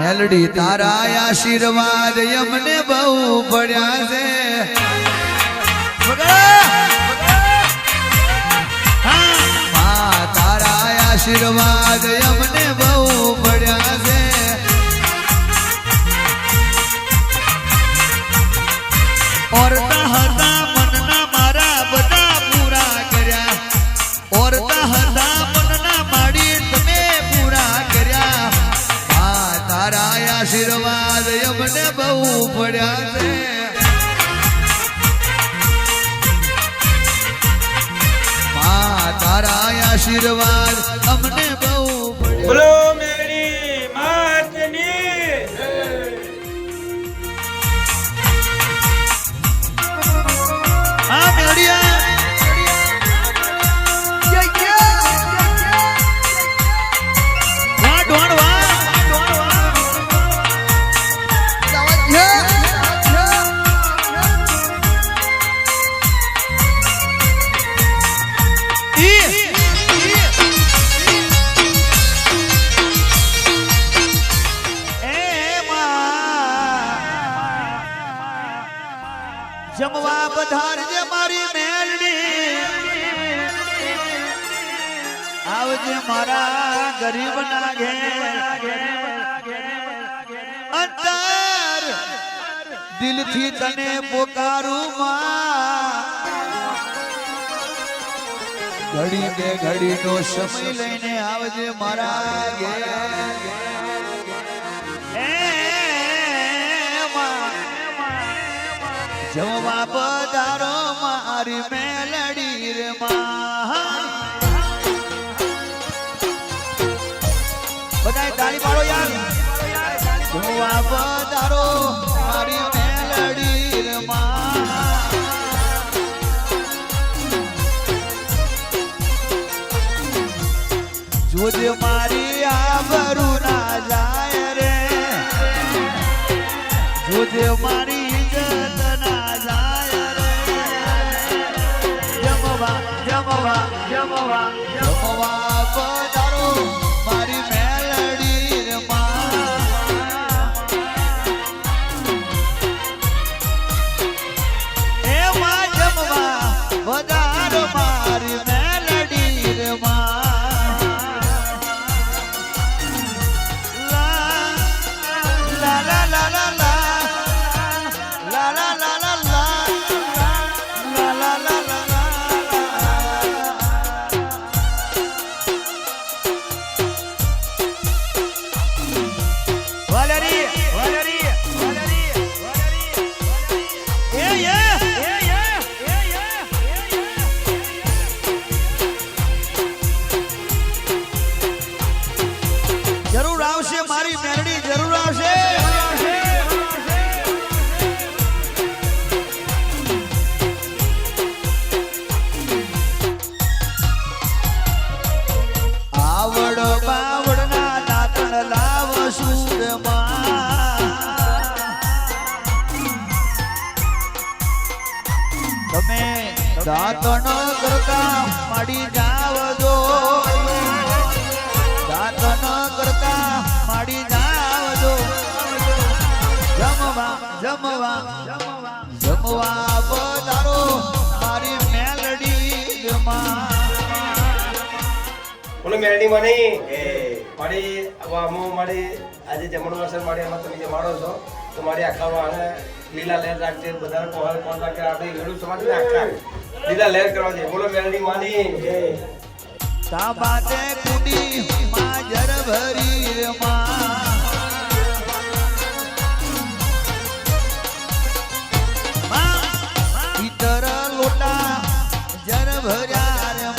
મેલડી તારા આશીર્વાદ અમને બહુ પડ્યા છે તારા આશીર્વાદ અમને બહુ પડ્યા છે ઓરતા હતા મનના મારા બધા પૂરા કર્યા ઓરતા હતા મનના માડી તમે પૂરા કર્યા તારા આશીર્વાદ અમને બહુ પડ્યા છે તારા આશીર્વાદ અમને બહુ પડ્યા બોલો મેલડી માતની હા મેલડીયા જમવા પધારજે મારી મેલડી આવજે મારા ગરીબ ના ઘેર અંતર દિલથી તને પોકારું માં ઘડી બે ઘડી નો સમય લઈને આવજે મારા ઘેર જમવા પધારો મારી મેલડી રે માં બધાય તાળી પાડો યાર જમવા પધારો મારી મેલડી રે માં જોજે મારી આબરૂ ના જાય રે જોજે મારી જમવા પધારો મારી મેલડી રે માં જમવા પધારો મારી મેલડી રે લા લા લા લા દાંતણ કરતા માડી જાવજો દાંતણ કરતા માડી જાવજો જમવા જમવા જમવા પધારો મારી મેલડી બોલો મેરડી મની મારી વામો મારી આજે જમણવાર સર મારી એમાં તમે જમાડો છો તો મારી આખા અને લીલા લહેર રાખજે બધા કોણ રાખે આપણે વેડું સમાજ ને આખા લીલા લહેર કરવા છે બોલો મેરડી માની તાબાતે કુડી માજર ભરી રે ઈતર લોટા જર ભર્યા રે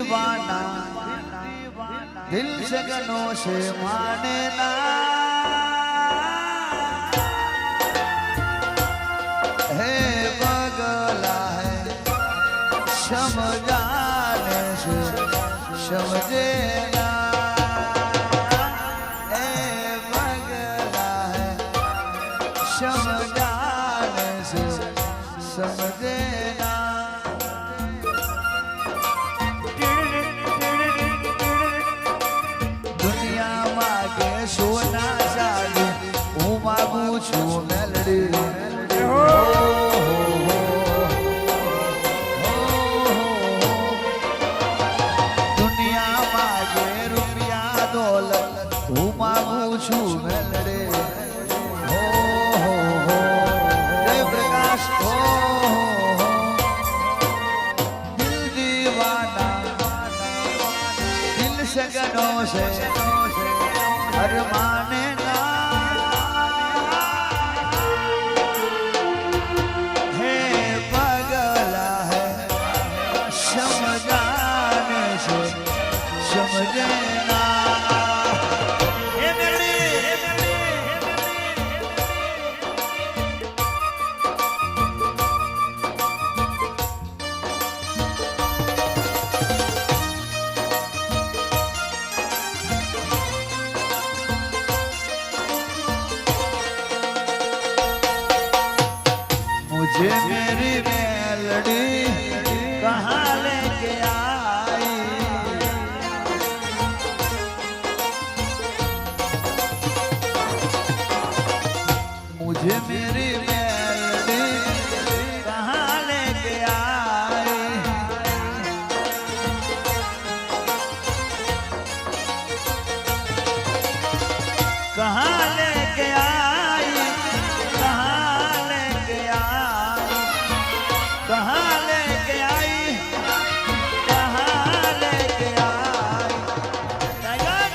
दीवाना दिल सगनों से माने ना है पगला है समझाने से समझे ना है पगला है समझाने से समझे ना दुनिया मागे सोना चालू હું માગું છું મેલડી दुनिया मागे रुपया दौलत હું માગું છું મેલડી जय प्रकाश दिल दीवाना दिल सगनों से अरमाने ना है पगला है समझाने से समझे ना हे मेरी मुझे मेरी मेलडी कहाँ लेके आई मुझे मेरी मेलडी कहाँ लेके आई कहाँ लेके आई कहाँ लेके आई कहाँ लेके आई कहाँ लेके आई टाइगर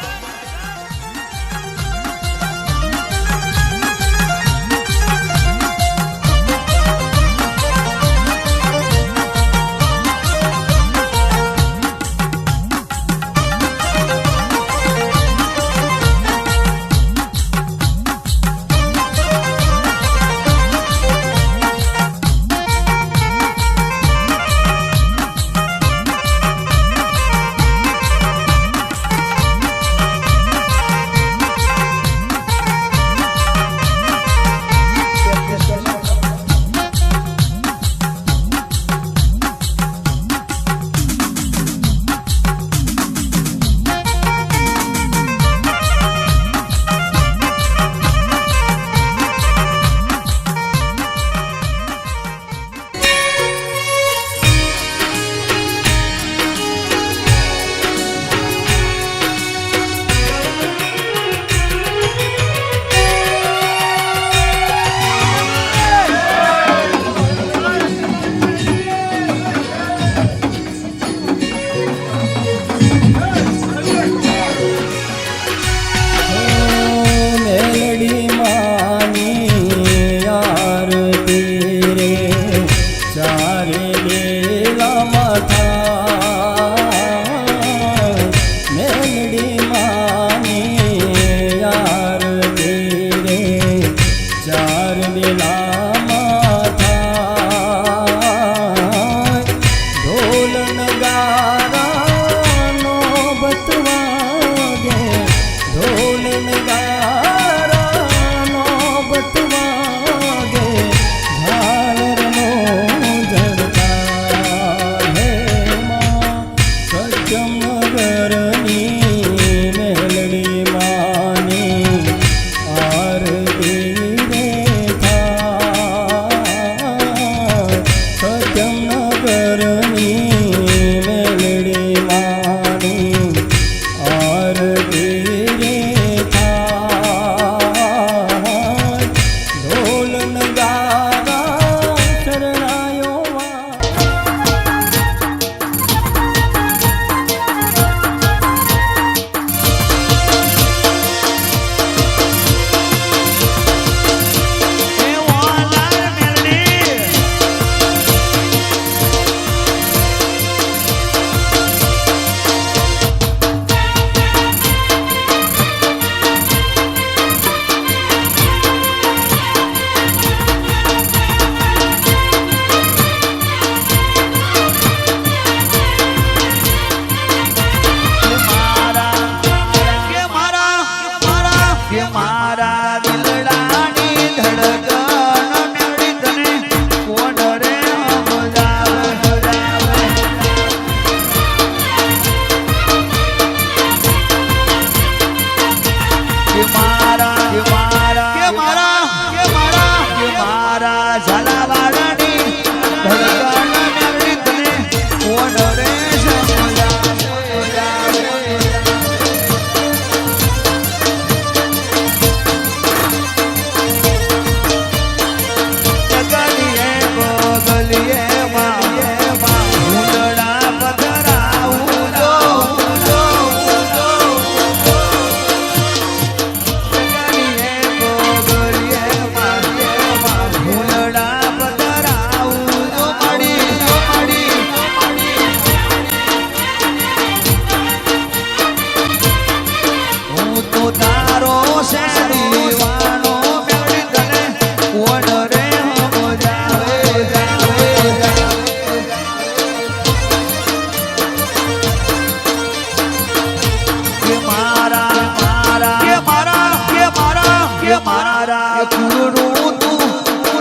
કે મારા કુળનું તું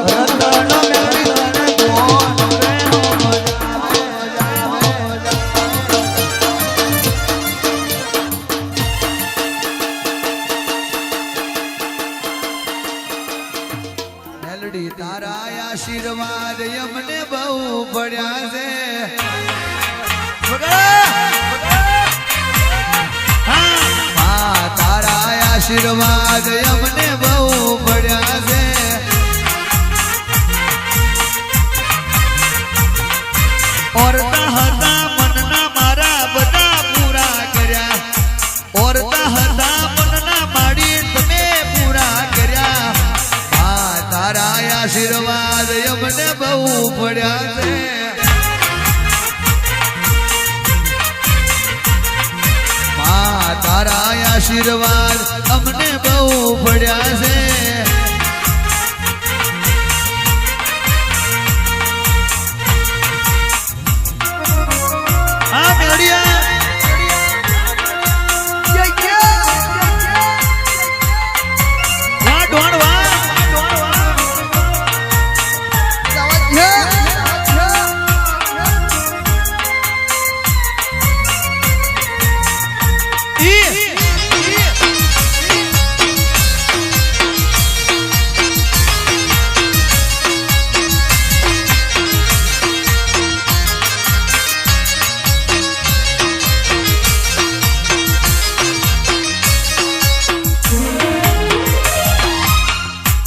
રતન મેળી તને કોણ રે મેલડી તારા આશીર્વાદ અમને બહુ પડ્યા છે તારા આશીર્વાદ અમને બહુ પડ્યા છે ઓરતા હતા મનના મારા બધા પૂરા કર્યા ઓરતા હતા મનના માડી તમે પૂરા કર્યા તારા આશીર્વાદ અમને બહુ પડ્યા છે તારા આશીર્વાદ અમને બહુ પડ્યા છે આ મેળિયા વાહ ડોણ વાહ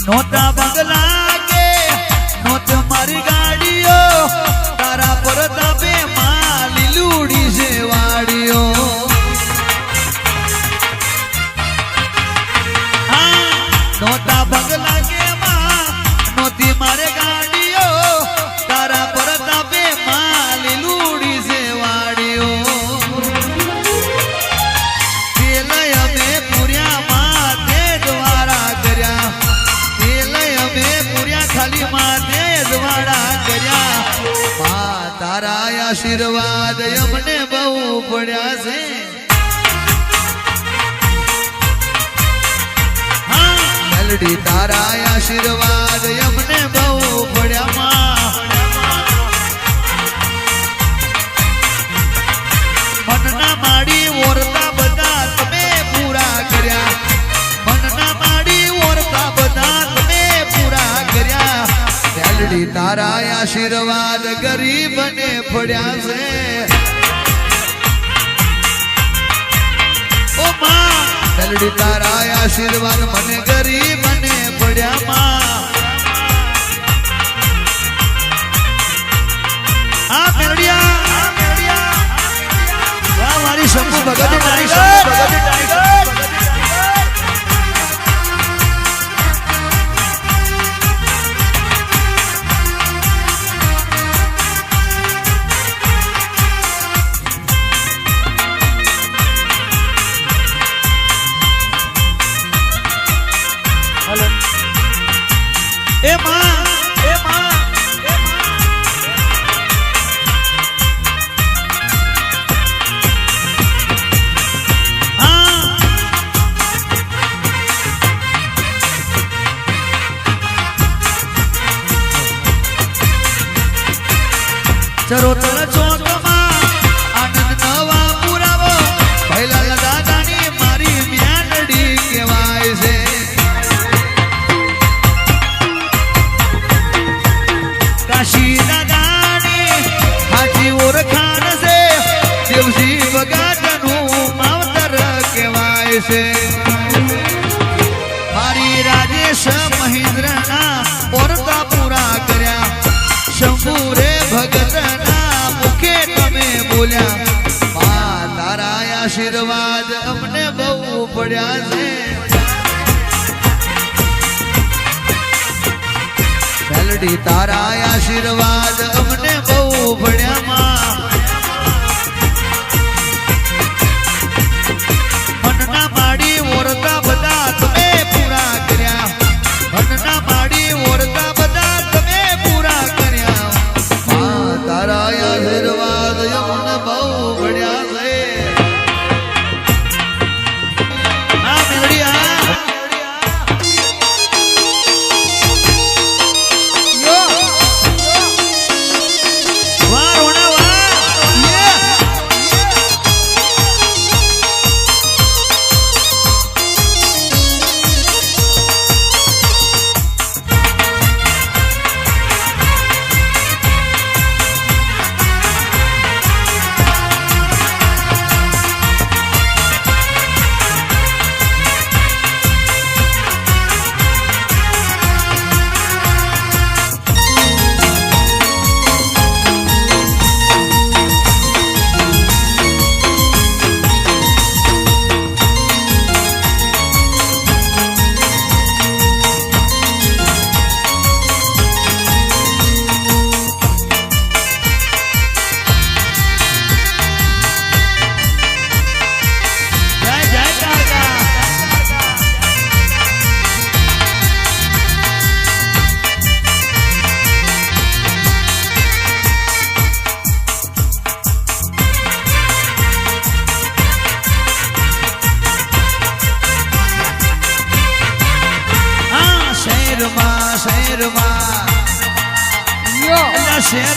નોતા બંગલા કે નોત મારી ગાડીઓ તારા પર તાપે માં લીલુડી છે વાડીઓ નોતા બંગલા કે માં નોતી મારે ગાડીઓ તારા પર તાપે માં લીલુડી છે વાડીઓ પેલા અમે પૂર્યા માં તે દ્વારા કર્યા ખાલી માતે દ્વાડા કર્યા તારા આશીર્વાદ અમને બહુ પડ્યા છે મેલડી તારા આશીર્વાદ અમને બહુ પડ્યા મનના માડી ઓરતા બધા તમે પૂરા કર્યા મનના માડી ઓરતા બધા તમે પૂરા કર્યા મેલડી તારા આશીર્વાદ ગરીબને પડ્યા છે ઓ માં મેલડી તારા આશીર્વાદ મને ગરીબને પડ્યા માં આ મેલડિયા વાહ મારી શંભુ ભગત મારી શંભુ ભગત એ માં ચરોતર ચોકમાં આનંદ નવા પુરાવો ભૈલા દાદાની મારી મ્યાનડી કહેવાય છે કાશી દાદાની હાજી ઓળખાણ છે દેવજી વગાડનું માવતર કહેવાય છે મારી રાજેશ મહેન્દ્રના ઓરતા પૂરા કર્યા શંભુ રે ભગતના મુખે તમે બોલ્યા તારા આશીર્વાદ અમને બહુ પડ્યા છે મેલડી તારા આશીર્વાદ અમને બહુ પડ્યા મનના માડી ઓરતા બધા તમે પૂરા કર્યા મનના માડી ઓરતા બધા તમે પૂરા કર્યા તારા આશીર્વાદ અમને બહુ પડ્યા છે આ મેલડી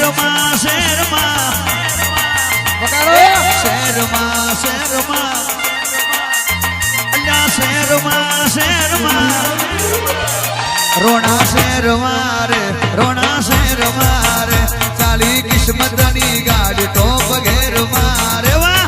શેરમાં શેરમાં શેરમાં શેરમાં અલ્યા શેરમાં શેરમાં રોણા શેરમાં રે રોણા શેરમાં રે ચાલી કિસ્મતની ગાડી ટોપ ઘેરમાં રે વાહ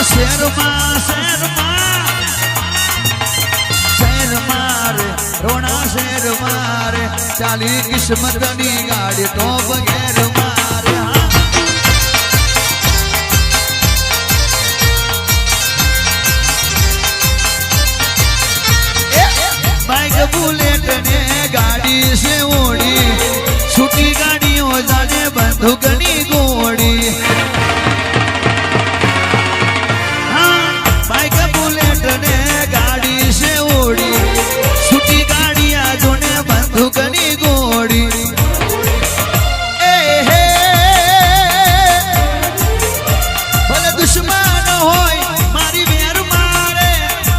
શેરમાં શેરમાં રોણા શેરમાં રે ચાલી કિસ્મતની ગાડી ટોપ ઘેરમાં રે બાઈક બુલેટ ને ગાડી છે ઓડી છૂટી ગાડીઓ જાણે બંદૂકની ગોળી છૂટી ગાડીયા જોને બંદૂકની ગોળી હે ભલે દુશ્મન હોય મારી વેર મારે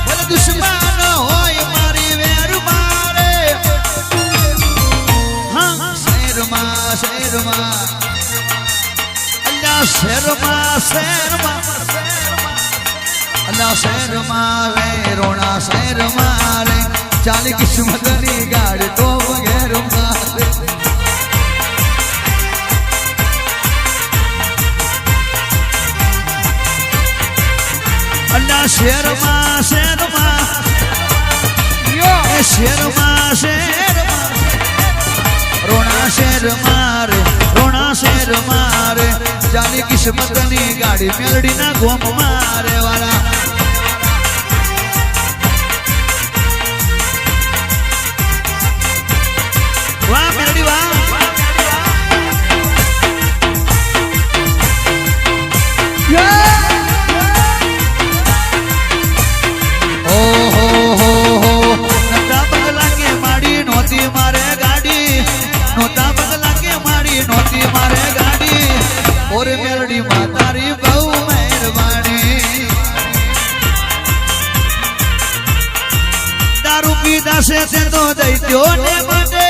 ભલે દુશ્મન હોય મારી વેર મારે હા શેરમાં શેરમાં અલ્યા શેરમાં શેરમાં અલ્લા શેરમાં રે રોણા શેરમાં રે ચાલી કિસ્મતની ગાડી તો વગેરમાં રે અલ્લા શેરમાં શેરમાં શેરમાં શેરમાં રોણા શેરમાં રે રોણા શેરમાં રે ચાલી કિસ્મતની ગાડી મેલડીના ગોમમાં રે વાળા વાહ મેલડી વાહ નોતા બગલા કે માડી નોતી મારે ગાડી નોતા બગલા કે માડી નોતી મારે ગાડી ઓરે મેલડી માં તારી બહુ મહેરબાની દારૂ પીધા છે તે તો દૈત્યો ને માટે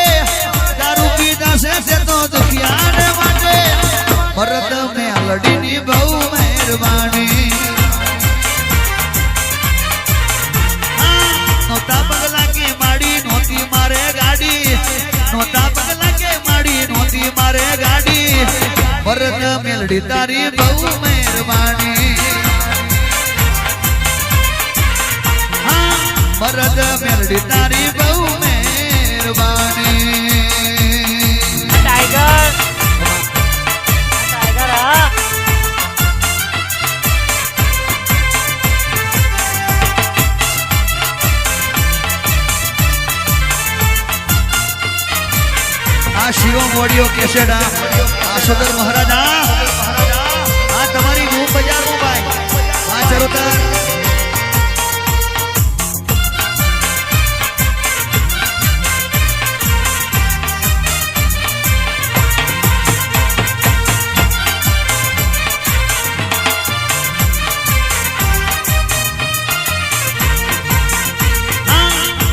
દારૂ પીધા છે તે તો દુખિયા ને માટે ભરત મેલડીની બહુ મહેરબાની નોતા પગલા કે માડી નોતી મારે ગાડી નોતા પગલા કે માડી નોતી મારે ગાડી ભરત મેલડી તારી બહુ મહેરબાની ભરત મેલડી તારી બહુ મહેરબાની ટાઈગર ટાઈગર હા આ શિવમ ઓડિયો કેસેટ આ સદર મહારાજા આ તમારી રૂમ બજારમાં ભાઈ આ ચરોતર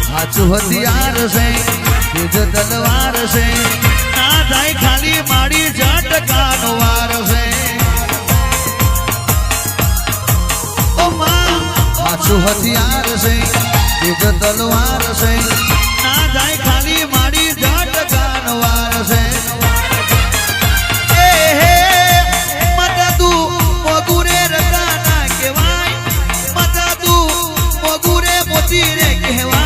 હાચું હથિયાર છે યુદ્ધ તલવાર છે ના જાય ખાલી માડી ઝટકાનો વાર છે ઓ માં હાચું હથિયાર છે યુદ્ધ તલવાર છે ના જાય ખાલી માડી ઝટકાનો વાર છે એ હે મત તું મોગુરે રકાના કહેવાય મત તું મોગુરે મોતી રે કહેવાય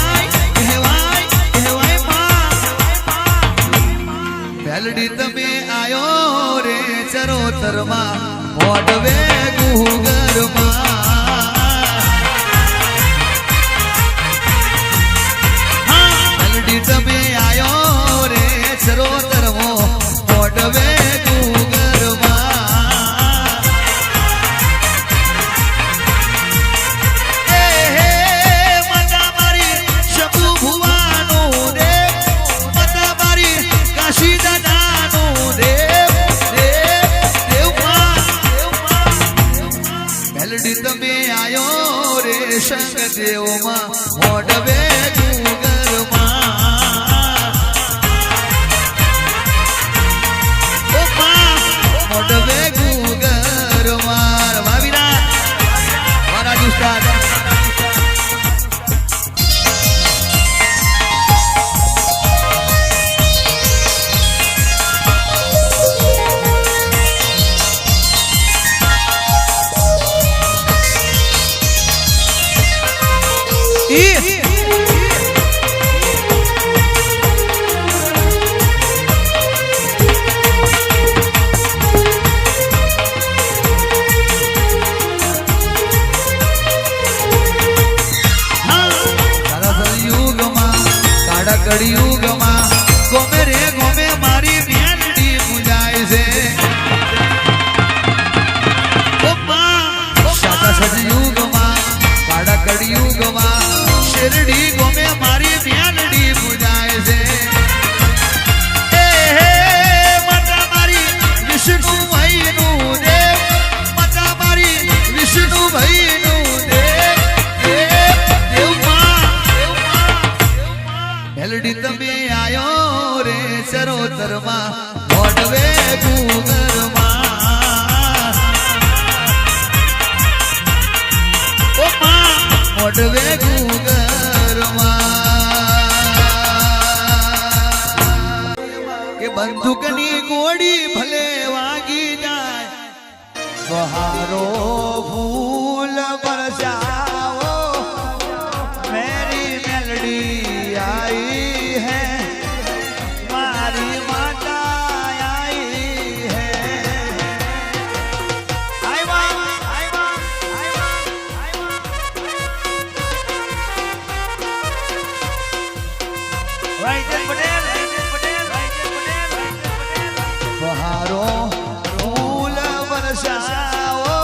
મેલડી તમે આયો રે ચરોતરમાં મોઢવે ગુગરમાં સંગ દેવમાં મોઢવે ગુગરમાં મોઢવે ગુગરમાં ભાવીના મારા દુસ્તાર કળિયુગમાં ગોમે રે ગોમે મારી મેલડી પૂજાય છે સાતા સતયુગમાં કાળા કળિયુગમાં શેરડી ગોમે મારી મેલડી પૂજાય છે માતા મારી વિષ્ણુ ભાઈનું દેવ માતા મારી વિષ્ણુ ભાઈનું દેવ મેલડી તમે આયો રે સરોતરમાં મોઢવે ગુગરમાં ઓ માં મોઢવે ગુગરમાં કે બંદૂકની ગોળી ભલે વાગી જાય બહારો ફૂલ બરસાવો મેરી મેલડી आई है मारी माता आई है आई वाह बहारो फूल बरसाओ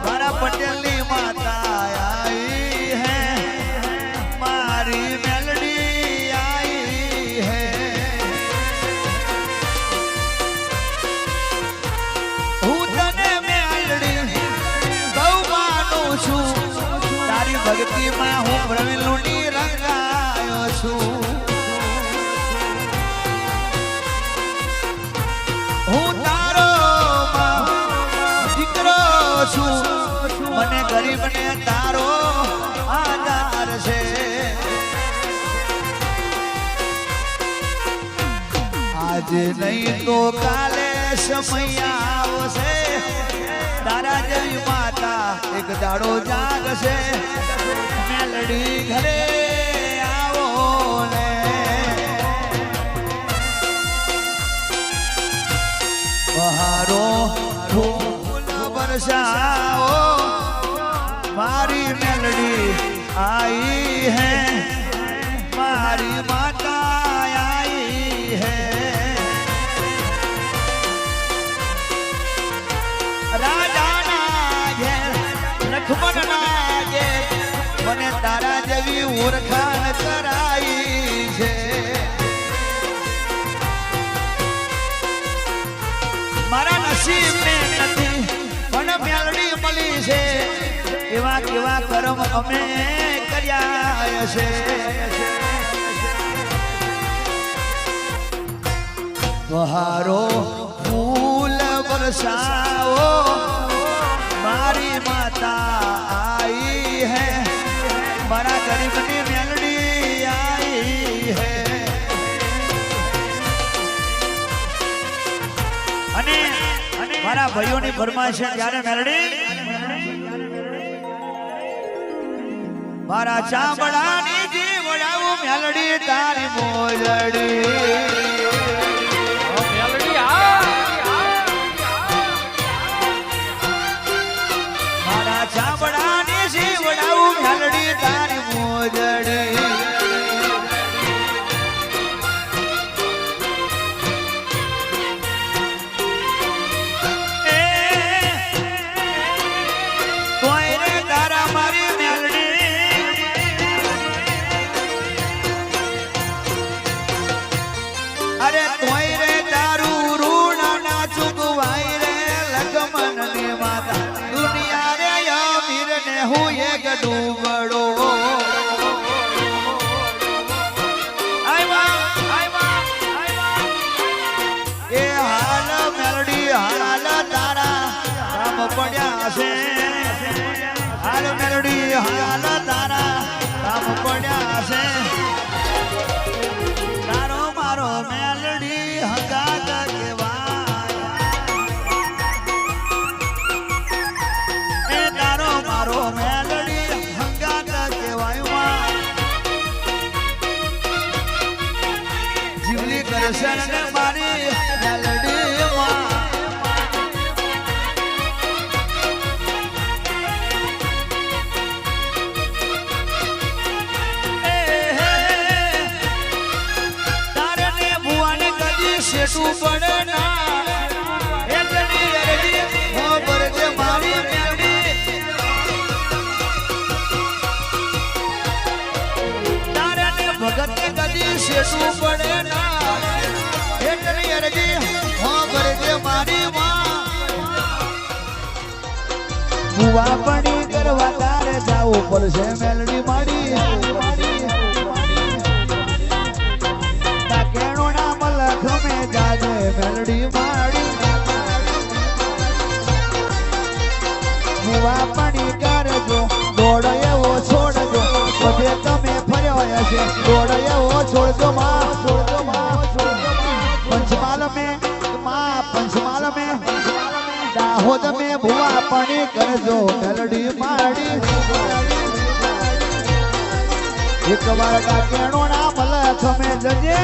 मारा पटेली माता आई है मारी मेलडी आई है હું તને મેલડી ગૌ માનું છું તારી ભક્તિમાં હું પ્રવીણની રંગાયો છું હું તારો દીકરો છું મને ગરીબને તારો આધાર છે આજે નહીં તો કાલે સમય આવશે તારા જેવી માતા એક દાડો જાગશે મેલડી ઘરે આવો ને બહારો ફૂલ બરસાઓ મારી મેલડી आई है मारी माता आई है राजा ना घેर लक्ष्मण ना ઘેર મને તારા જેવી ઓળખાણ કરાઈ છે મારા નસીબ ને નથી પણ મેલડી મળી છે એવા કેવા કર્મ અમે કર્યા છે બહારો ફૂલ બરસાઓ મારી માતા आई है મારા ગરીબની મેલડી आई है અને મારા ભાઈઓની ફરમાઈશ છે ત્યારે મેલડી મારા ચામડાની જીવડાવું મેલડી તારી મોજડી મારા ચામડાની જીવડાવું મેલડી તારી મોજડી ડુબડો એ હાલ મેલડી હાલ તારા રામ પડ્યા છે હાલ મેલડી હાલ તારા રામ પડ્યા છે તારો મારો મેલડી હગાત કેવાય એ તારો મારો મેલડી હગાત કેવાય જીવલી કરશન ને મારી મેલડી શેઠું પડે ના એટલી અરજી હો ભરજે મારી મેલડી તારે ને ભગત ને કદી શેઠું પડે ના એટલી અરજી હો ભરજે મારી માં ભુવા પડી કરવા તારે જાવું પડશે મેલડી માડી ગમે જાજે મેલડી માડી ભુવા પડી કરજો દોડ એવો છોડજો બધે તમે ફર્યો હશે દોડ એવો છોડજો માં પંચમાલ में દાહોદ में ભુવા પડી કરજો મેલડી માડી એક વાર ડાકેણો ના મલખ में જજે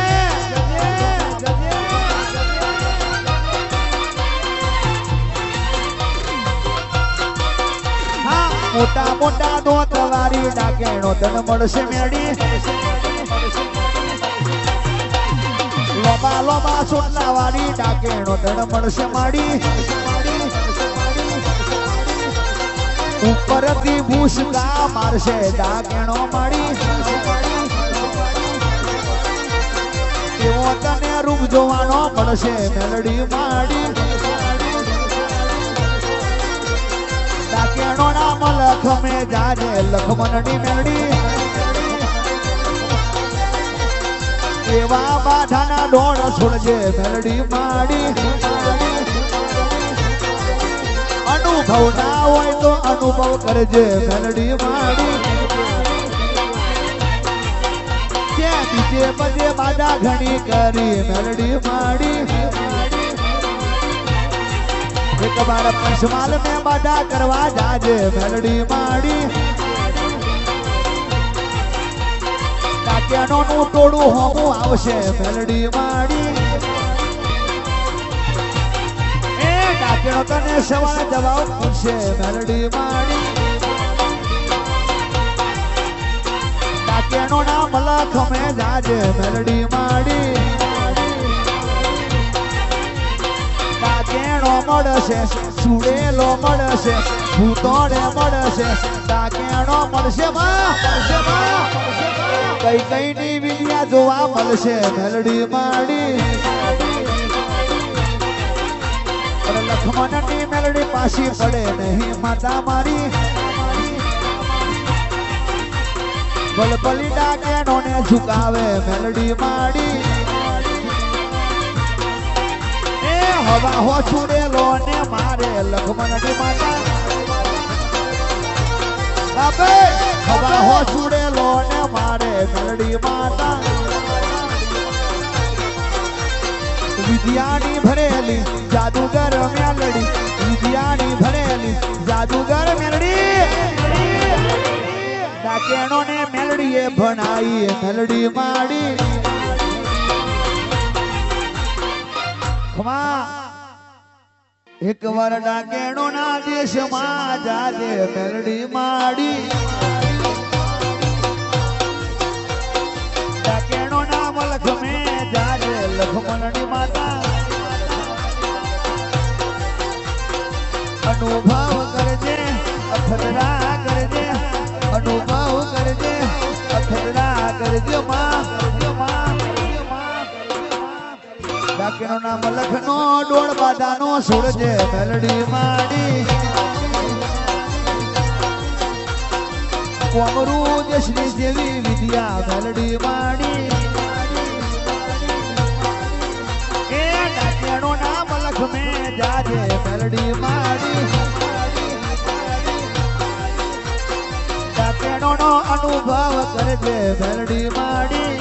મોટા મોટા દોત વારી ડાકેણો તન મળશે મેડી લોબા લોબા સોટલા વાળી ડાકેણો તન મળશે માડી ઉપરથી ભૂસકા મારશે ડાકેણો માડી એવો તને રૂપ જોવાનો મળશે મેલડી માડી ડાકેણો ના મલખ में જાજે લખમણની મેલડી એવા બાધાના ડોળ છોડજે મેલડી માડી અનુભવ ના હોય તો અનુભવ કરજે મેલડી માડી ત્યાં બીજે બધે બાધા ઘણી કરી મેલડી માડી એક બાર પંચમાલ में બાધા કરવા જાજે મેલડી માડી ડાકેણો નું ટોળું હોમું આવશે મેલડી માડી એ ડાકેણો તને સવાલ જવાબ પૂછશે મેલડી માડી ડાકેણો ના મલખ में જાજે મેલડી માડી ડાકેણો મળશે સુડેલો મળશે ભૂતોડે મળશે ડાકેણો મળશે કઈ કઈ ની વિદ્યા જોવા મળશે મેલડી માડી લખમણ ની મેલડી પાછી પડે નહીં માતા મારી બલબલી ડાકેણો ને ઝુકાવે મેલડી માડી હવા હો છુડેલો ને મારે લખમણ ની માતા બાબે હવા હો છુડેલો ને મારે મેલડી માતા વિદ્યાની ભરેલી જાદુગર મેલડી વિદ્યાની ભરેલી જાદુગર મેલડી ડાકેણો ને મેલડીએ ભણાઈ મેલડી માડી એક વાર ડાકેણો ના દેશમાં જાજે મેલડી માડી ડાકેણો ના મલખ में જાજે લખમણની માતા અનુભવ કરજે અખતરા કરજે અનુભવ કરજે અખતરા કરજે માં ડાકેણો ના મલખ નો ડોળ બાધાનો છોડજે મેલડી માડી કોમરું દેશની જેવી વિદ્યા મેલડી માડી એ ડાકેણો નામ લખ મેં જાજે મેલડી માડી ડાકેણો નો અનુભવ કરજે મેલડી માડી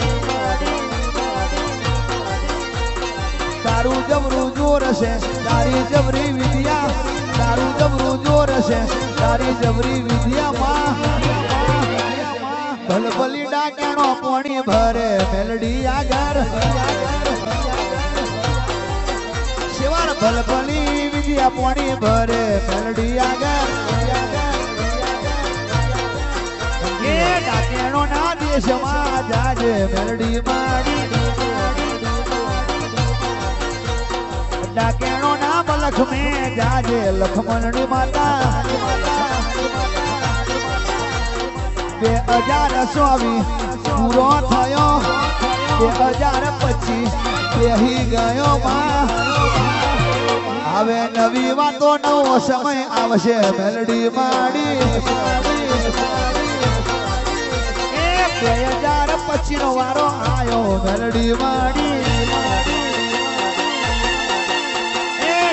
તારું જબરું જોર છે તારી જબરી વિદ્યા તારું જબરું જોર છે તારી જબરી વિદ્યામાં ભલભલી ડાકેણો પોણી ભરે મેલડી આગળ શિવાર ભલભલી વિદ્યા પોણી ભરે મેલડી આગળ એ ડાકેણો ના દેશમાં જાજે મેલડી માડી ડાકેણો ના બલખ મેં જાજે લખમણની માતા 2024 પૂરો થયો 2025 બેહી ગયો માં હવે નવી વાતો નવો સમય આવશે મેલડી માડી 2025 નો વારો આયો મેલડી માડી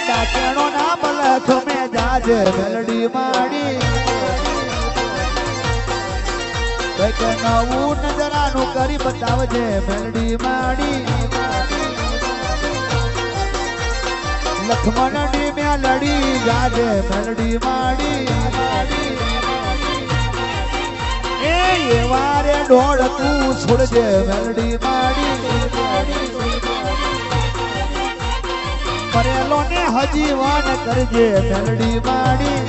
ડાકેણો ના બલખ મેં જાજે મેલડી માડી કઈક નવું નજરાનું કરી બતાવજે મેલડી માડી લખમણની મેલડી જાજે મેલડી માડી એ વારે ડોળ તું છોડજે મેલડી માડી પરેલો ને હજી વાન કરજે મેલડી માડી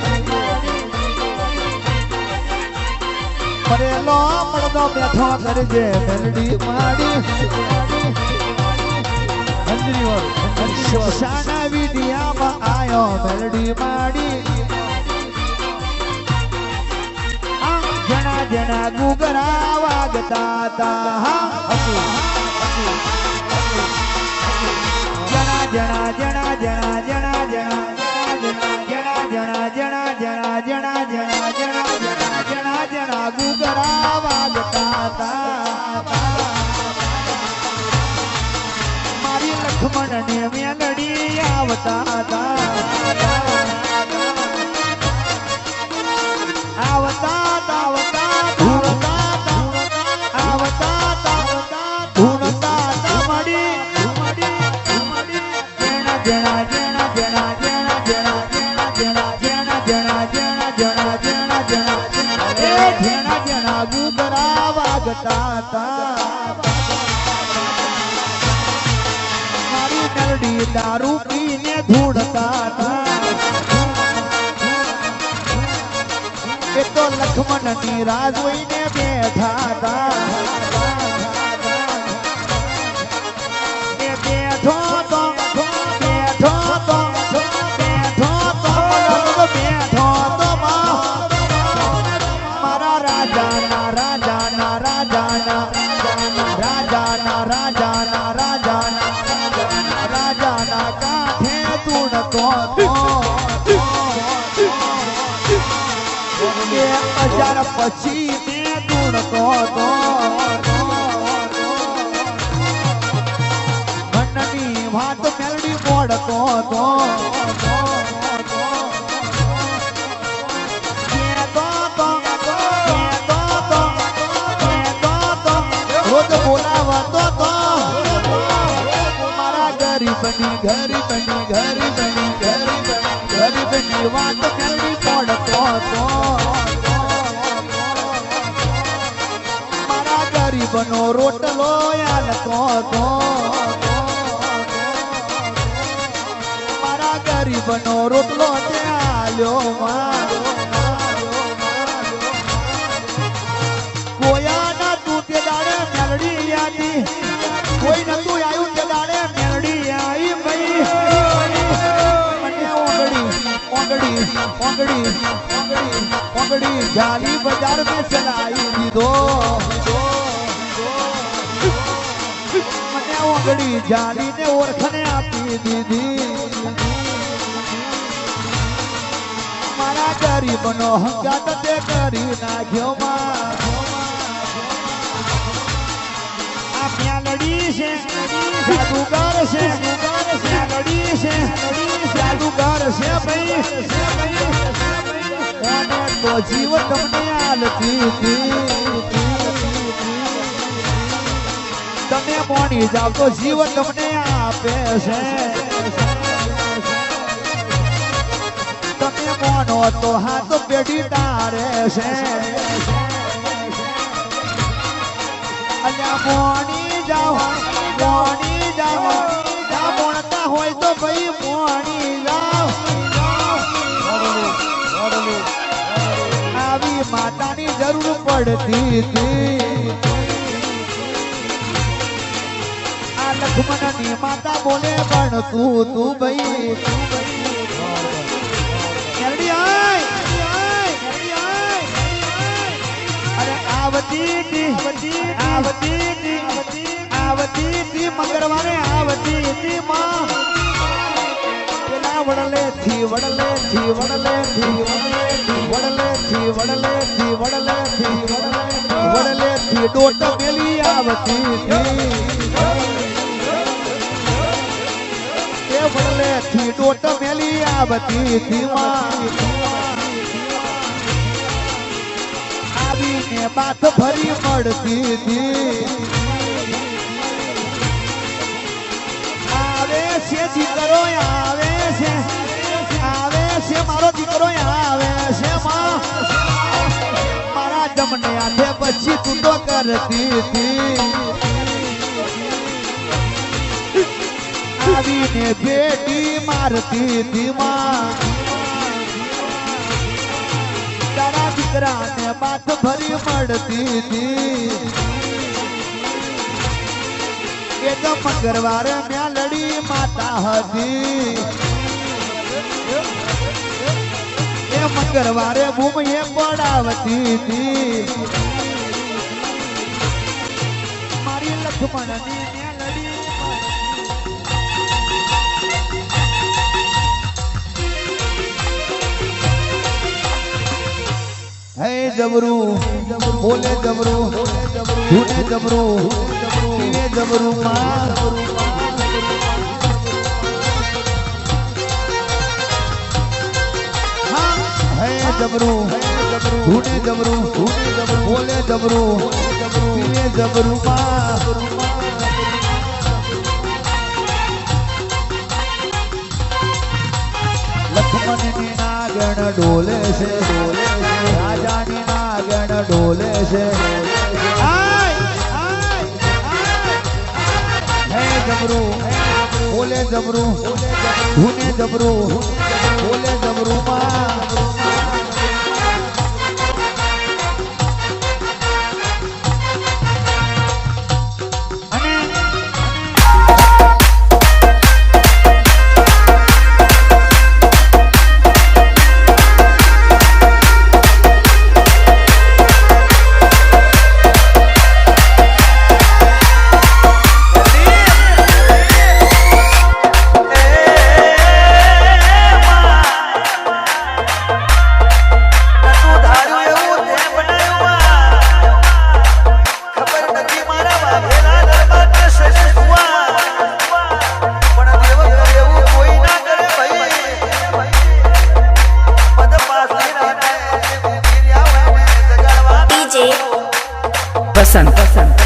પરેલો મળદો બેઠો કરજે મેલડી માડી શાના વિડિયામાં આયો મેલડી માડી જણા જણા ગુગરા વાગતા તા જણા જણા જણા જણા જણા જણા જણા જણા જણા જણા જણા જણા જણા જણા જણા ગુગરા વાગતા તા મારી લખમણ ને મેલડી આવતા તા આવતા આવતા આવતા ધૂણતા મડી જણા જણા જણા જણા જણા જણા જણા જણા જણા જણા જણા જણા એ જણા જણા ગુગરા વાગતા તા મારી મેલડી દારૂ પીને ધૂળતા તા એ તો લખમણની રાહ જોઈને બેઠા તા એ બેઠો તો મારા રાજાના રાજાના રાજાના રાજાના રાજાના રાજાના રાજાના કાંઠે ધૂણતો એ 1000 પછી મેં ધૂણતો મનની વાત મેલડી મોડતો રોજ બોલાવતો તો મારા ગરીબની વાત મેલડી મોડતો મારા ગરીબનો રોટલો યાલતો તો મારા ગરીબનો રોટલો ત્યાલ્યો માં કોયાના તું તે દાડે મેલડી યાદી કોઈ નતું આયું તે દાડે મેલડી આવી ભાઈ મને ઓંગડી જાલી બજાર में ચલાઈ દીધો મને ઓંગડી જાલીને ઓળખને આપી દીધી મારા ગરીબનો હંગાત તે કરી નાખ્યો માં આ મ્યાલડી છે જાદુગર છે મ્યાલડી છે જાદુગર છે ભાઈ કોને તો જીવ તમને આલતી તમે મોની જાવ તો જીવ તમને આપે છે તમે મોનો તો હાથ પેઢી તારે છે અલ્યા મોની જાવ જા મોણતા હોય તો ભાઈ મોની જાવ આવી માતાની જરૂર પડતી હતી આ લક્ષ્મણની માતા બોલે પણ તું ભાઈ અરે આવતી તી મંગળવારે આવતી તી માં પેલા વડલે થી ડોટ મેલી આવતી તી એ વડલે થી ડોટ મેલી આવતી તી માં આવીને બાત ભરી મળતી હતી આવે છે દીકરો આવે છે મારો દીકરો આવે છે માં મારા જમને હાથે પછી તું તો કરતી હતી આવીને બેટી મારતી હતી માં તારા દીકરાને બાત ભરી મળતી હતી એ તો મંગળવારે મ્યાલડી માતા હતી એ મંગળવારે બૂમ એ પડાવતી હતી મારી લક્ષ્મણની મ્યાલડી હે જબરું બોલે જબરું ધૂને જબરું પીવે જબરું માં હે જબરું ધૂને જબરું બોલે જબરું પીવે જબરું માં લક્ષ્મણની નાગણ ડોલે છે રાજાની નાગણ ડોલે છે હે જબરું બોલે જબરું ધૂને જબરું બોલે જબરું માં પસંદ પસંદ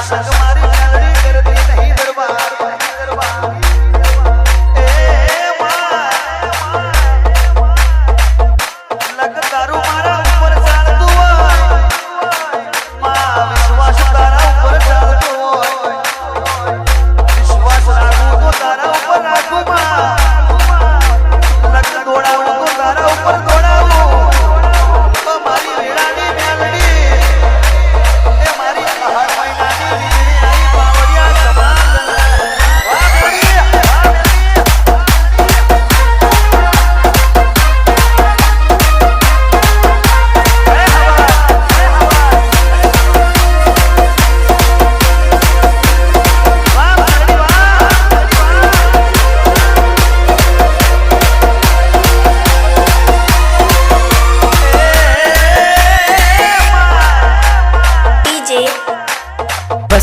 સંગ મારી મેલડી કરતી નહીં દરબાર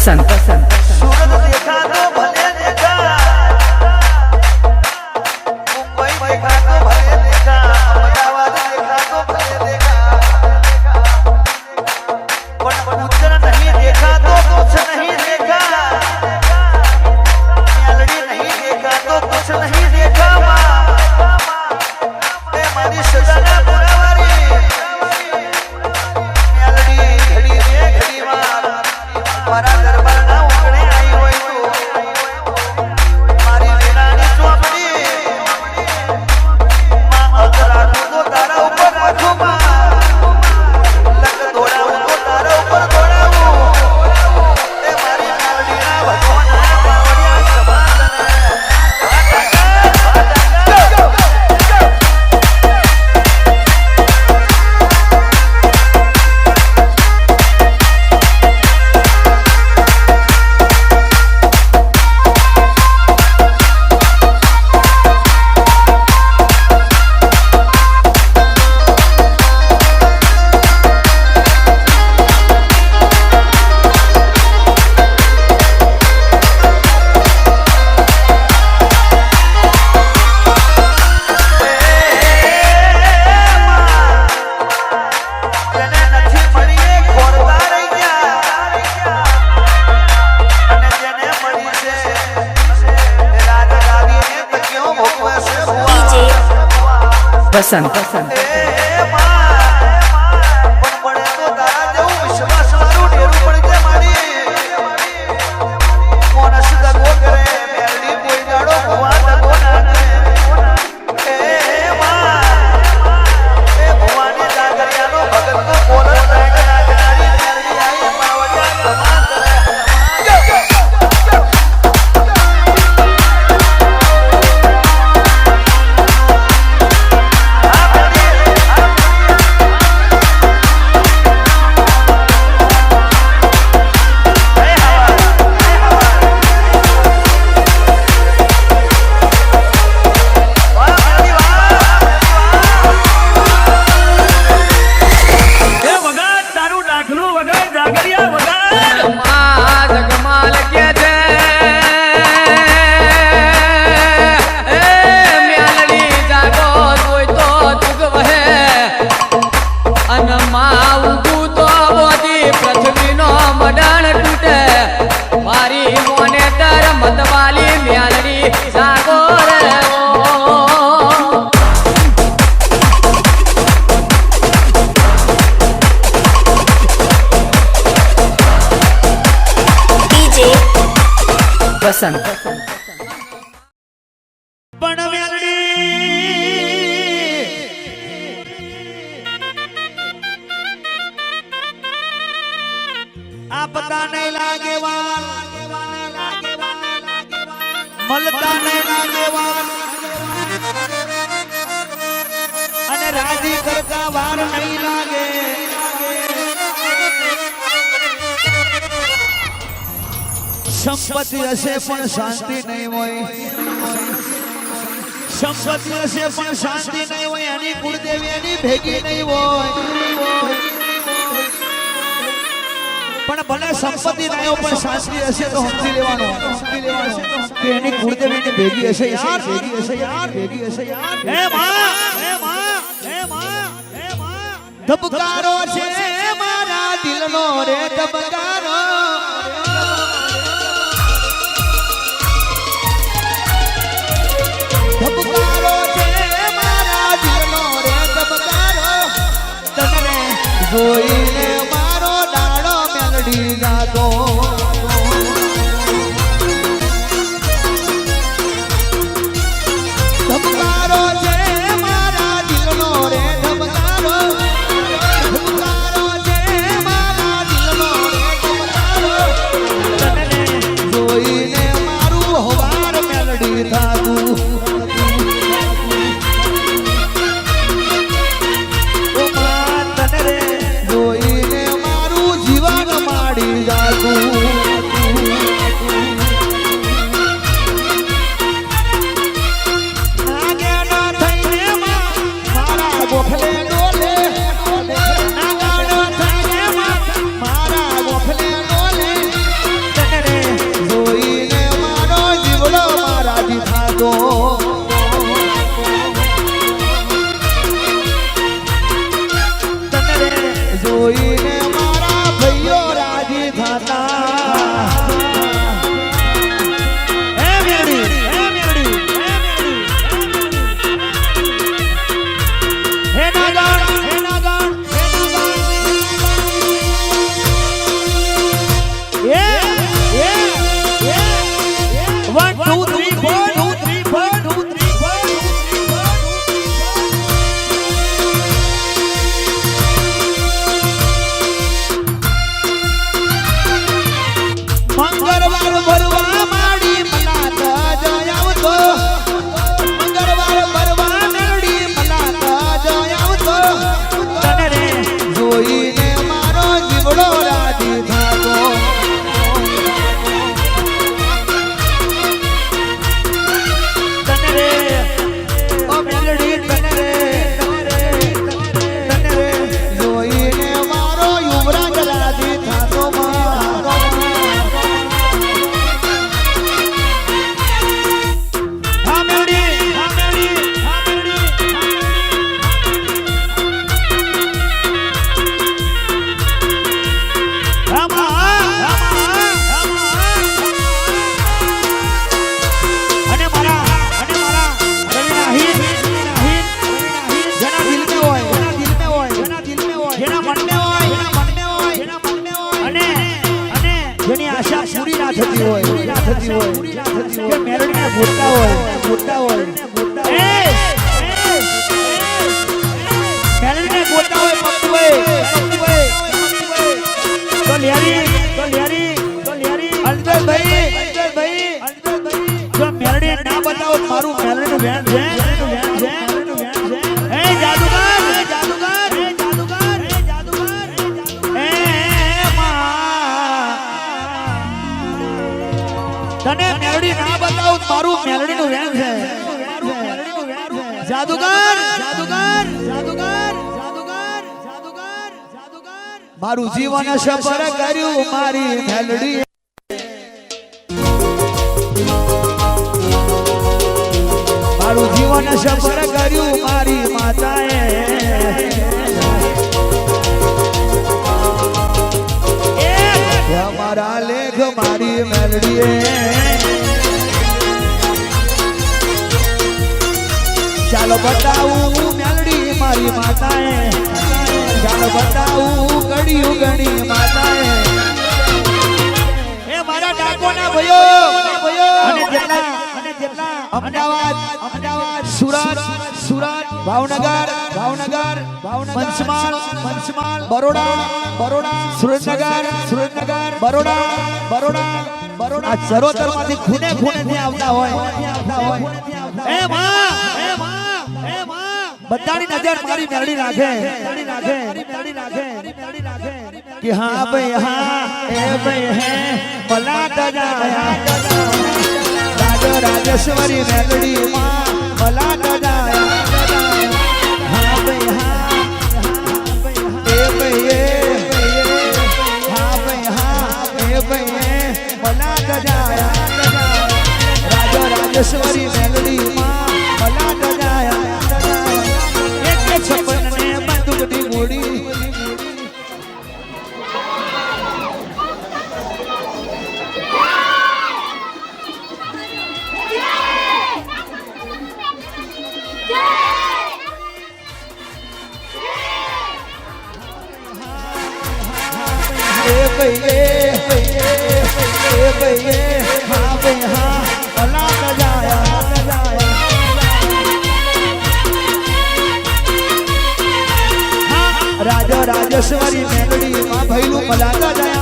बसंत बसंत सूरत देखा तो भले देखा, मुंबई देखा तो भले देखा, अहमदाबाद देखा तो भले देखा, पर उत्तर नहीं देखा तो कुछ नहीं देखा, न्यालड़ी नहीं देखा तो कुछ नहीं देखा। ए मारी सजना बुरावारी, न्यालड़ी घड़ी में घड़ी मार मारा दरबार ना उकड़े आई होय तू, मारी वीरानी चोपड़ी मां अगरा तो तारा ऊपर राखो मां, लग दौड़ाऊं तो तारा ऊपर दौड़ाऊं, ए मारी न्यालड़ी ना भगवान ना बावड़िया समातन જેને નથી મળી એ ખોરતા રહી ગયા, અને જેને મળી છે એ રાત ગાવીને તકિયો ભોગવે છે ભુવા। बसंत बसंत એ માં પણ પડે તો તારા જેવું વિશ્વાસ વાળું ઢેરું પડજે મારી, મોનસ દગો કરે મેરડી કોઈ દાડો ભુવા દગો ના કરે। એ માં એ ભુવાની જાગરિયાનો ભગત તો બોલત રાગ નાગનારી મેરડી આઈ માવજા તમા કરે। એ વગાડ તારું ડાકલું વગાડ જાગરિયા વગાડ जगमाल के दे ए म्यालड़ी जागो कोई तो जुग वहे अन माऊ तो बोधी पृथ्वी नो मडाण टूटे मारी मोने तर मतवाली म्यालड़ी जागो रे ओ बसंत પણ મેલડી આપતા નહીં લાગે વાલ, મળતા નહીં લાગે વાલ, અને રાજી કરતા વાર નહીં લાગે। સંપત્તિ હશે પણ શાંતિ નહીં હોય, સંપત્તિ હશે પણ શાંતિ નહીં હોય, એની કુળદેવી એની ભેગી નહીં હોય। પણ ભલે સંપત્તિ નહીં હોય પણ શાંતિ હશે તો સમજી લેવાનું કે એની કુળદેવી એની ભેગી હશે યાર, ભેગી હશે યાર, ભેગી હશે યાર। હે માં, હે માં, હે માં, હે માં, ધબકારો છે મારા દિલનો રે ધબકારો, ધબકારો છે મારા દિલનો રે ધબકારો, તને જોઈને મારો દાડો મેલડી જાતો। ધબકારો છે મારા દિલનો રે ધબકારો, ધબકારો છે મારા દિલનો રે ધબકારો, તને જોઈને મારું હવાર મેલડી થાતું। જોઈને મારું જીવન માડી જાતું। થાતા હે મેળી હે મેળી હે નાગણ હે નાગણ હે નાગણ 1 2 3 4 2 3 4 2 3 4 મંગળવાર ભરવા માડી મલાતા જયાવ તો મંગળવાર ભરવા મેળી મલાતા જયાવ તો તને રે જોઈને મારો જીવડો રાજી થાતો તને રે ઓ મેલડી તને રે જોઈને મારો યુવરાજ રાજી થાતો જેની આશા પૂરી ના થતી હોય કે મેરડીને ભૂતતા હોય મેરડીને ભૂતતા હોય તો લ્યારી અલ્બેભાઈ જો મેરડી ના બતાવો મારું મેરડીનું વેણ છે હે જાદુગર તને મેલડી ના બતાવું મારું મેલડીનું વેણ છે જાદુગર મારું જીવન સફર કર્યું મારી મેલડી મારું જીવન સફર કર્યું મારી માતાએ મારા લેખ મારી મેલડીએ ચાલો બતાવું મેલડી મારી માતાએ ચાલો બતાવું ગણ્યું ગણી માતાએ એ મારા ડાકોના ભયો અને જેટલા અમદાવાદ સુરત ભાવનગર પંચમહાલ બરોડા સુરેન્દ્રનગર બરોડા આ ચરોતરમાંથી ખૂણે થી આવતા હોય એ માં બધાની નજર મારી મેલડી રાખે કે હા ભાઈ હા એ ભાઈ હે મલાટ જાયા રાજેશ્વરી મેલડી માં મલાટ જાયા હા ભાઈ હા એ ભાઈ હા ભાઈ હા એ ભાઈ મલાટ જાયા રાજેશ્વરી મેલડી માં મલાટ જાયા એક છપ્પન ને બંદૂકની ગોળી રાજેશ્વરી મેલડી માં ભૈલું મલાતા જાય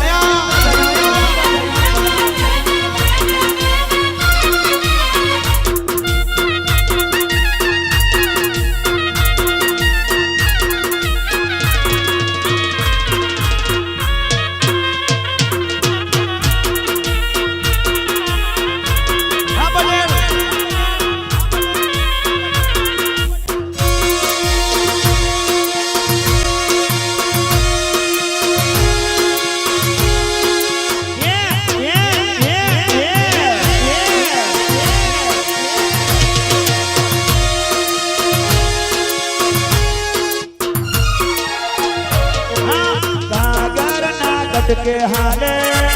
के हाले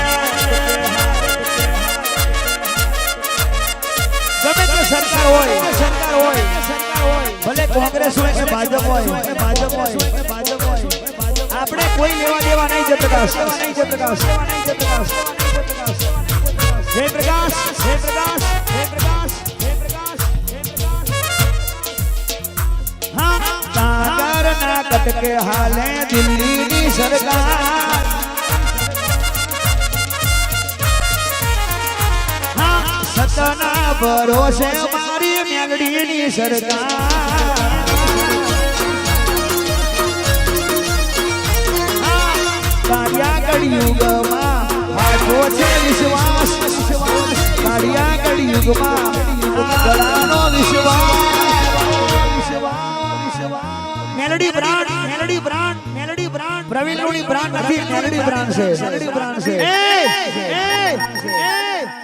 સરકાર હોય ભલે કોંગ્રેસ હોય કે ભાજપ હોય આપણે કોઈ લેવા દેવા નહીં જયપ્રકાશ હા સાગર ના કટકે હાલે દિલ્હીની સરકાર સતના ભરોસે મારી મેલડીની સરકાર કાળિયા કળિયુગમાં હાથો છે વિશ્વાસ કાળિયા કળિયુગમાં ગળાનો વિશ્વાસ મેલડી બ્રાન્ડ પ્રવીણની બ્રાન્ડ નથી મેલડી બ્રાન્ડ છે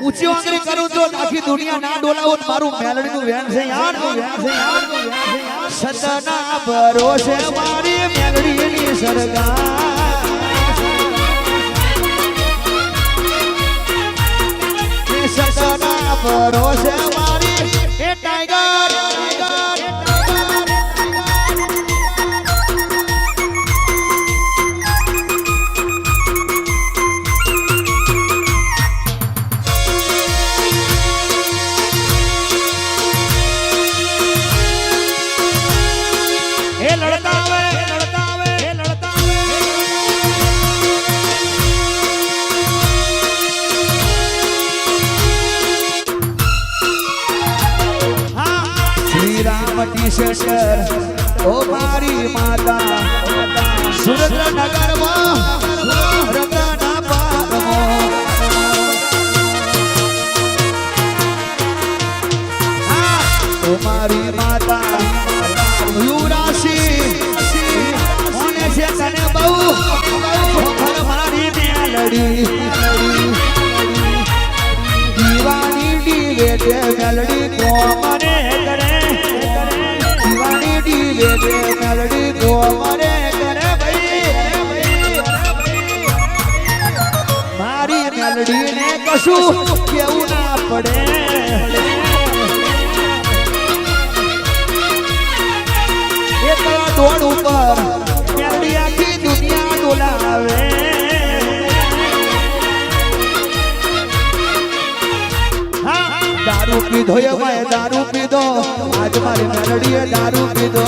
ઊંચી આંગળી કરું તો આખી દુનિયા ના ડોલાવો મારું મેલડીનું વેણ છે યાર સતના ભરોસે મારી મેલડીની સરકાર સતના ભરોસે મારી એ ટાઈગર શેષર ઓ મારી માતા સુરેન્દ્રનગરમાં રતના પારમો ઓ મારી માતા યુરાશી કોને છે તને બહુ મારી મેલડી દીવાની ડીવે દે મેલડી કોમને કરે મેલડી કો મરે કરે ભાઈ મારી મેલડી ને કશું કેવું ના પડે એક દોડ ઉપર મેલડી આખી દુનિયા ડોલાવે દારૂ પીધો એમાં દારૂ પીધો આજ મારી મેલડીએ દારૂ પીધો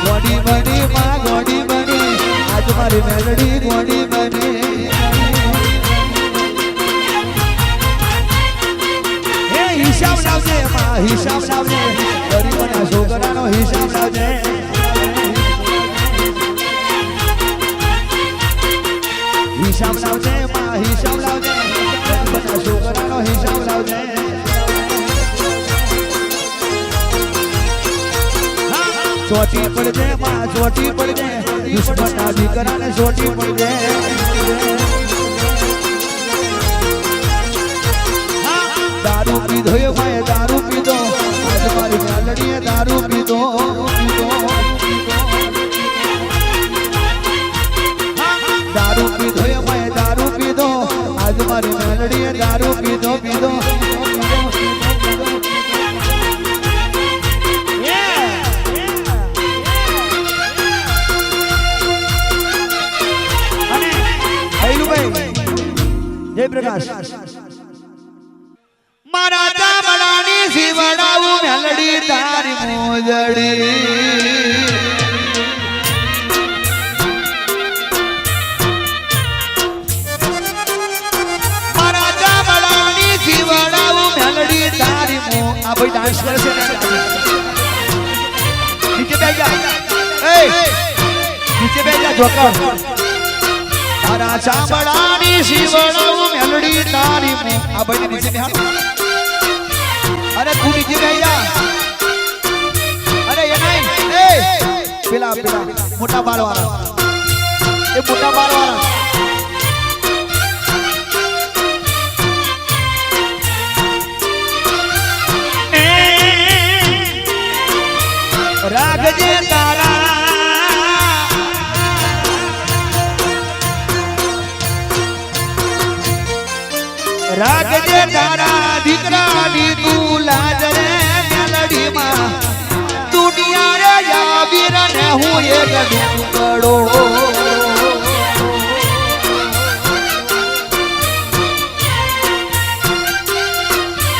ગોડી બની માં ગોડી બની આજ મારી મેલડી ગોડી બની હે હિસાબ લાવજે માં હિસાબ લાવજે ગરીબના છોકરાનો હિસાબ લાવજે હિસાબ લાવજે માં હિસાબ લાવજે બધા છોકરાનો હિસાબ લાવજે ચોટી પડજે માં ચોટી પડજે દુશ્મનના દીકરાને ચોટી પડજે દારૂ પીધો એ ભાઈ દારૂ પીધો આજ મારી મેલડીએ દારૂ પીધો દારૂ પીધો એ ભાઈ દારૂ પીધો આજ મારી મેલડીએ દારૂ પીધો પીધો જયપ્રકાશ મારા ચામડાની શિવડાવું મેલડી તારી મોજડી આ ભાઈ ડાન્સ કરે છે નીચે બેસી જા એ નીચે બેસી જા જોકર તારા ચામડાની શિવડાવું મેલડી તારી આ ભાઈ નીચે બેહાડો અરે તું નીચે બેસી જા અરે એ નહીં એ પેલા મોટા બાલ વાળા એ મોટા બાલ વાળા રાખજે તારા રાખજે તારા દીકરાની તું લાજ રે મેલડીમાં દુનિયા રે યાવીર ને હું એક ડુંગળો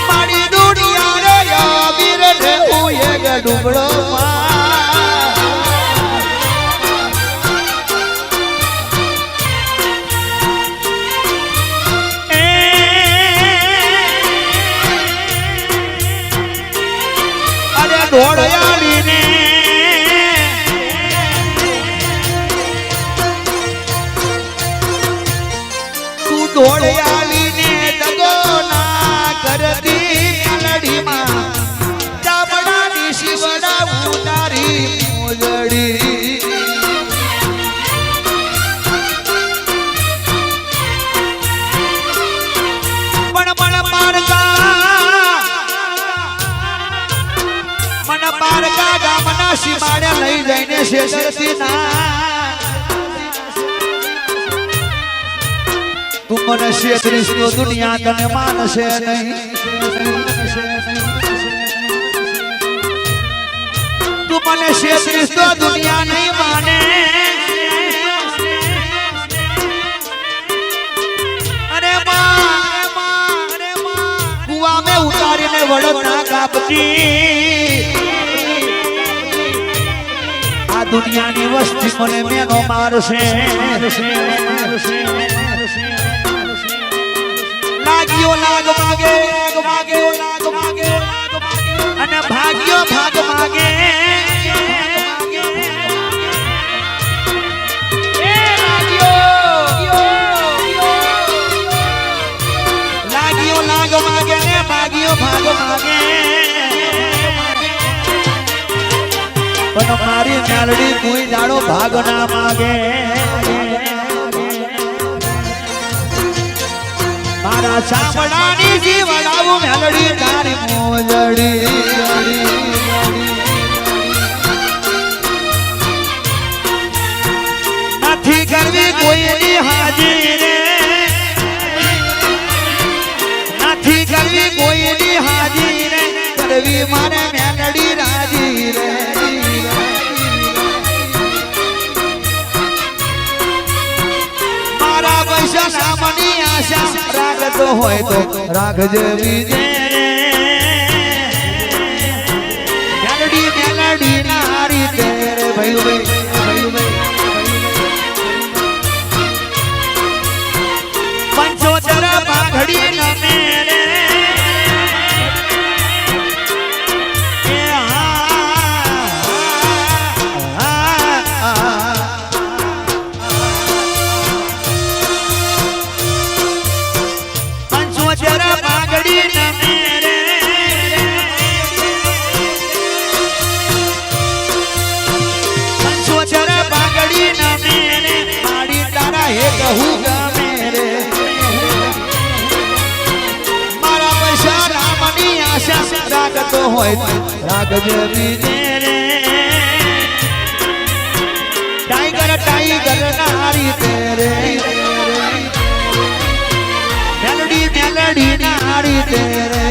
મારી દુનિયા રે યાવીર ને હું એક ડુંગળો ઢોળિયાળીને તું ઢોળિયાળીને દગો ના કરતી મેલડીમાં ચામડાની શિવડા ઉતારી મોજડી પારકા ગામના સીમાડે લઈ જઈને શેષરથી ના તું મને શેત્રીસ નો દુનિયા તને માનશે નહીં તું મને શેત્રીસ નો દુનિયા નહીં માને અરે કુવા મેં ઉતારીને વડો ના કાપતી આ દુનિયાની વસ્તી મને મેનો મારશે લાગ્યો લાગ માગે અને ભાગ્યો ભાગ માગે લાગ્યો લાગ માગે ને ભાગ્યો ભાગ માગે પણ મારી મેલડી કોઈ જાડો ભાગ ના માગે મારા ચામડાની જીવડાવું મેલડી તારી મોજડી નથી કરવી કોઈની હાજરી નથી કરવી કોઈની હાજરી કરવી મારે મેલડી રાજી રે નામની આશા રાખતો હોય તો રાખજે વિજય મેલડી નારી તેરે ભાઈ પંચોતર પાઘડી ન મેરે મારા પૈસા રામની આશા રાખતો હોય રાખજે વિજય રે ટાઈગર નારી તેરે મેલડી નારી તેરે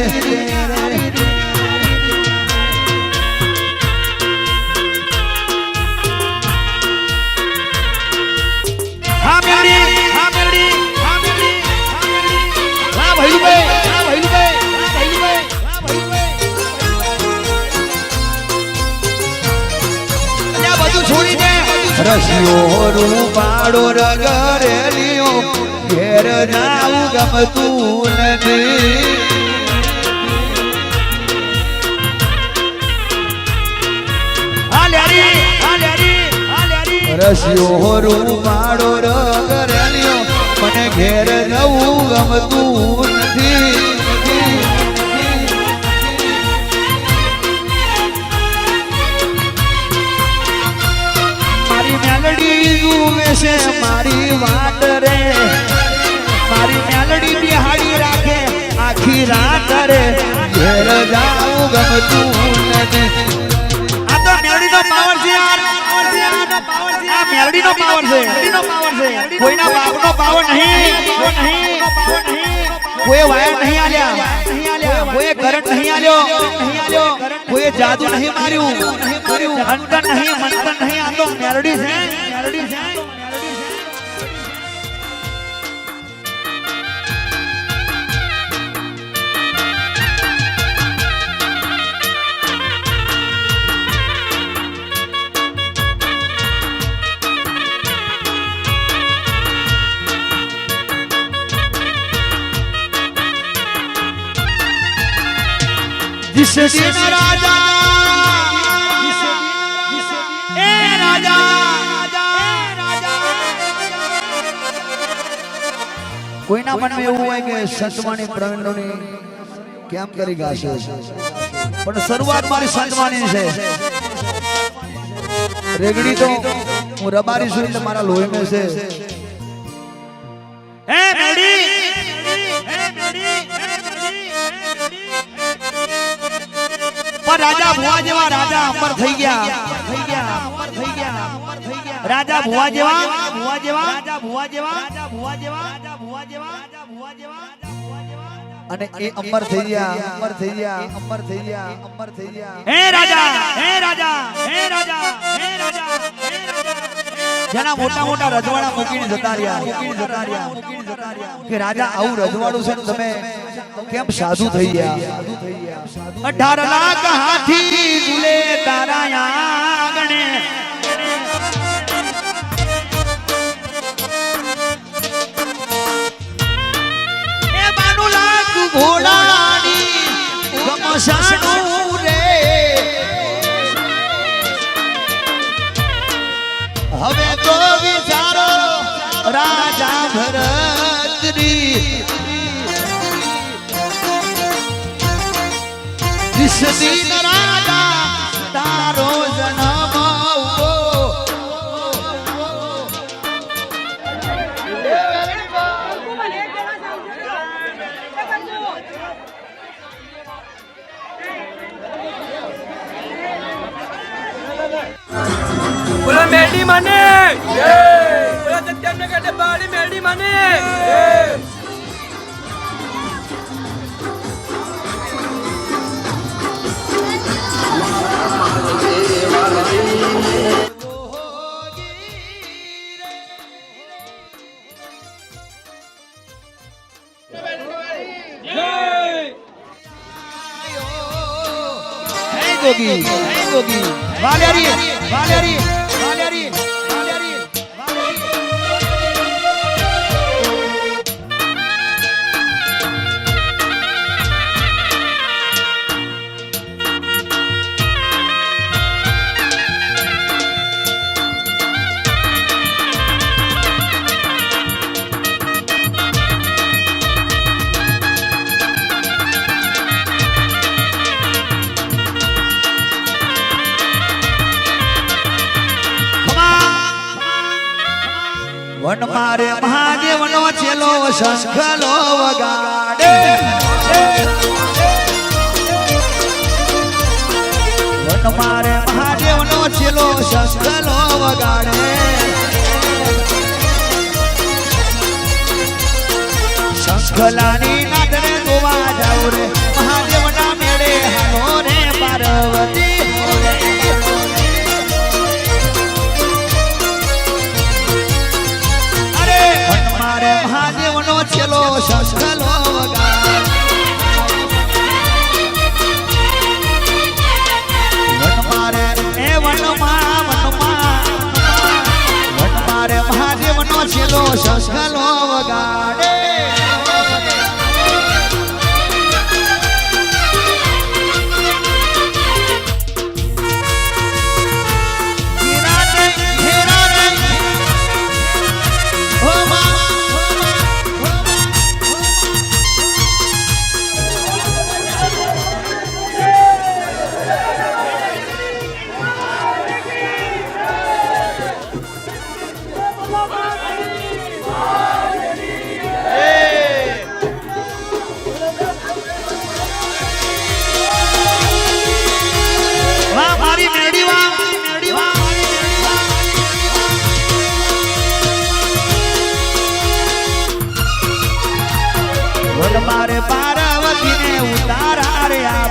રસિયો રૂપાડો રગરેલિયો ઘેર જાવું ગમતું નથી રસિયો રૂપાડો રગરેલિયો મને ઘેર જવું ગમતું નથી મેલડી જુએ છે મારી વાત રે મારી મેલડી બિહાડી રાખે આખી રાત રે ઘેર જાવું ગમતું નથી આ તો મેલડી નો પાવર છે યાર આ મેલડી નો પાવર છે કોઈના બાપ નો પાવર નહીં કોઈ વાયર નહીં આલ્યા કોઈ કરંટ નહીં આલ્યો કોઈ જાદુ નહીં માર્યું અંતર નહીં મંતર નહીં આ તો મેલોડી છે जिस दिन राजा ए राजा કોઈના મનમાં એવું હોય કે સંતવાણી પ્રવીણોની કેમ કરી ગાશે પણ શરૂઆત મારી સંતવાણી છે રેગડી તો હું રબારી છું એટલે મારા લોહીમાં છે એ મેડી पर राजा भुआ जेवा राजा अमर થઈ ગયા રાજા ભુવા જેવા અને એ અમર થઈ ગયા હે રાજા જેના મોટા મોટા રજવાડા મૂકીને જતા રહ્યા કે રાજા આવું રજવાડું છે ને તમે કેમ સાધુ થઈ ગયા 18 લાખ હાથી ઝૂલે તારા આંગણે એ 92 લાખ ઘોડાની ગમસાણું રે હવે તો વિચારો રાજા ભરતની इस दिन राजा तारो जन्म બોલો મેડી મને બોલો સત્યમને કે ડબ્બાડી મેડી મને गोगी वालेरी वन मारे महादेव नो चेलो शंखलो वगाड़े वन मारे महादेव नो चेलो शंखलो वगाड़े शंखलानी नादरे गोवा जाऊ रे महादेव ना मेड़े हालो रे पार्वती महादेव नो चलो शंखलो वगाड़ वन मारे महादेव नो चलो शंखलो वगाड़े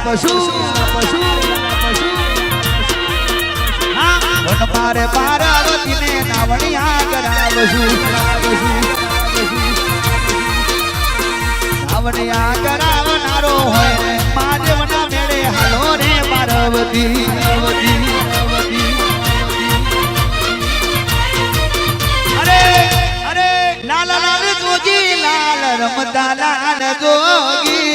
પશુ વન પારે પાર્વતીને નાવણિયા કરાવશું નાવણિયા કરાવનારો હોય મહાદેવના મેળે હાલો રે પાર્વતી અરે અરે લાલ લાલ જોગી લાલ રમતા લાલ જોગી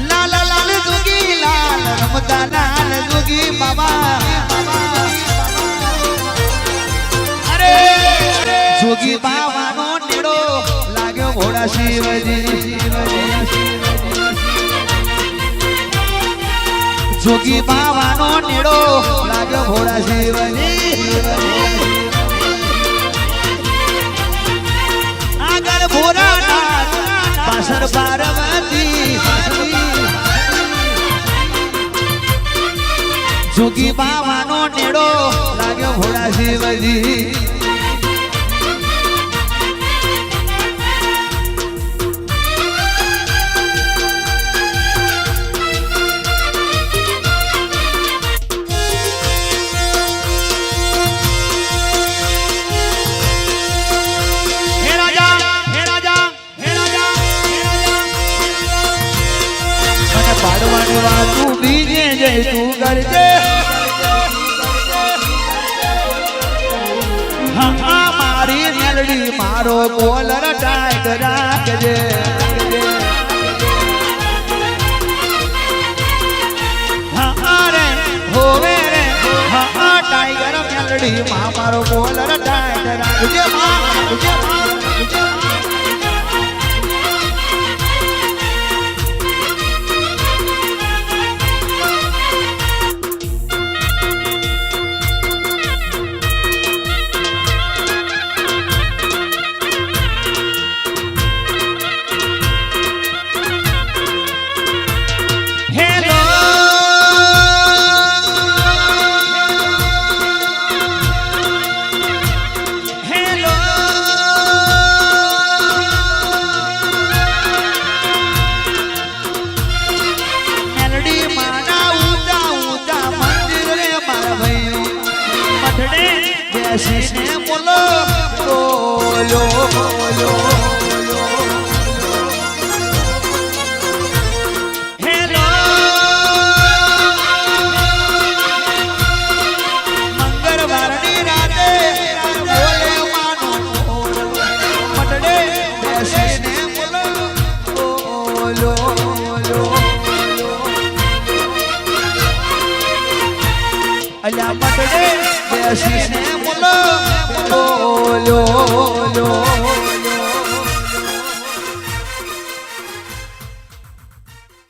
લાલ લાલ જોગી લાલ રમતા લાલ જોગી બાબા અરે જોગી બાવાનો નેડો લાગ્યો ભોળા શિવજી જોગી બાવાનો નેડો લાગ્યો ભોળા શિવજી આગળ ભોળાનાથ પાછળ પાર્વતી જોગી બાવાનો નેડો લાગ્યો ભોળા શિવજી તું બીજે જઈ તું કરજે હા મારી મેલડી મારો કોલર ટાઈટ રાખજે હા રે હોવે રે હા ટાઈગર મેલડી મારો કોલર ટાઈટ રાખજે બેસીને બોલો બોલો બોલો હેલો મંગળવારની રાતે બોલે માનો મટડે બેસીને બોલો બોલો બોલો અલ્યા મટડે બેસીને બોલો બોલો